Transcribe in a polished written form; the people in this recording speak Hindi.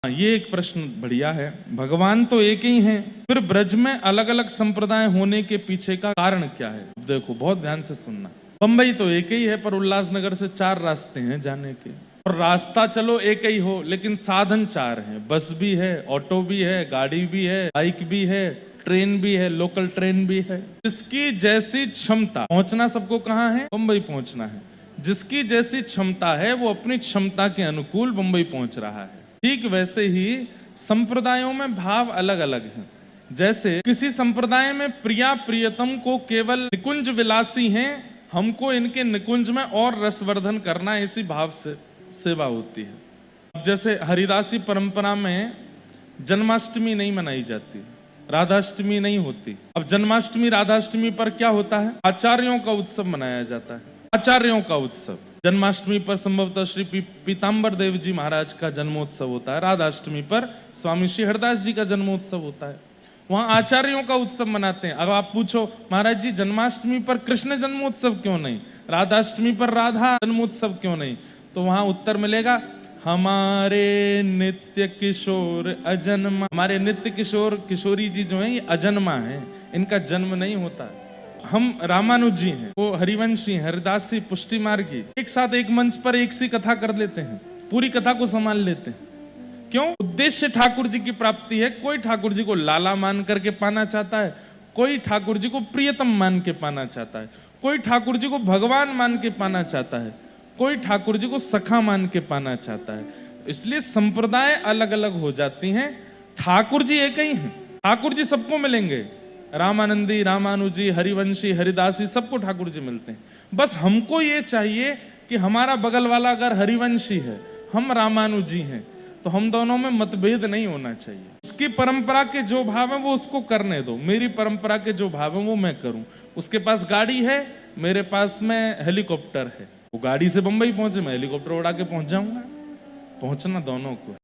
ये एक प्रश्न बढ़िया है। भगवान तो एक ही हैं, फिर ब्रज में अलग अलग संप्रदाय होने के पीछे का कारण क्या है? देखो, बहुत ध्यान से सुनना। बंबई तो एक ही है, पर उल्लासनगर से 4 रास्ते हैं जाने के। और रास्ता चलो एक ही हो, लेकिन साधन 4 हैं। बस भी है, ऑटो भी है, गाड़ी भी है, बाइक भी है, ट्रेन भी है, लोकल ट्रेन भी है। जिसकी जैसी क्षमता, पहुंचना सबको कहाँ है? बंबई पहुंचना है। जिसकी जैसी क्षमता है, वो अपनी क्षमता के अनुकूल बंबई पहुंच रहा है। ठीक वैसे ही संप्रदायों में भाव अलग अलग हैं। जैसे किसी संप्रदाय में प्रिया प्रियतम को केवल निकुंज विलासी हैं, हमको इनके निकुंज में और रसवर्धन करना, इसी भाव से सेवा होती है। जैसे हरिदासी परंपरा में जन्माष्टमी नहीं मनाई जाती, राधाष्टमी नहीं होती। अब जन्माष्टमी राधाष्टमी पर क्या होता है? आचार्यों का उत्सव मनाया जाता है। आचार्यों का उत्सव। जन्माष्टमी पर संभवतः श्री पीताम्बर देव जी महाराज का जन्मोत्सव होता है। राधाष्टमी पर स्वामी श्री हरदास जी का जन्मोत्सव होता है। वहां आचार्यों का उत्सव मनाते हैं। अब आप पूछो, महाराज जी जन्माष्टमी पर कृष्ण जन्मोत्सव क्यों नहीं, राधाष्टमी पर राधा जन्मोत्सव क्यों नहीं? तो वहां उत्तर मिलेगा, हमारे नित्य किशोर अजन्मा। हमारे नित्य किशोर किशोरी जी जो हैं, ये अजन्मा हैं, इनका जन्म नहीं होता। हम रामानुजी हैं, वो हरिवंशी, हरिदासी, पुष्टि मार्गी, एक साथ एक मंच पर एक सी कथा कर लेते हैं, पूरी कथा को संभाल लेते हैं। क्यों? उद्देश्य ठाकुर जी की प्राप्ति है। कोई ठाकुर जी को लाला मान करके पाना चाहता है, कोई ठाकुर जी को प्रियतम मान के पाना चाहता है, कोई ठाकुर जी को भगवान मान के पाना चाहता है, कोई ठाकुर जी को सखा मान के पाना चाहता है। इसलिए संप्रदाय अलग अलग हो जाती हैं, ठाकुर जी एक ही हैं। ठाकुर जी सबको मिलेंगे, रामानंदी, रामानुजी, हरिवंशी, हरिदासी, सबको ठाकुर जी मिलते हैं। बस हमको ये चाहिए कि हमारा बगल वाला अगर हरिवंशी है, हम रामानुजी हैं, तो हम दोनों में मतभेद नहीं होना चाहिए। उसकी परंपरा के जो भाव है वो उसको करने दो, मेरी परंपरा के जो भाव है वो मैं करूं। उसके पास गाड़ी है, मेरे पास में हेलीकॉप्टर है। वो गाड़ी से बंबई पहुंचे, मैं हेलीकॉप्टर उड़ा के पहुंच जाऊंगा। पहुंचना दोनों को।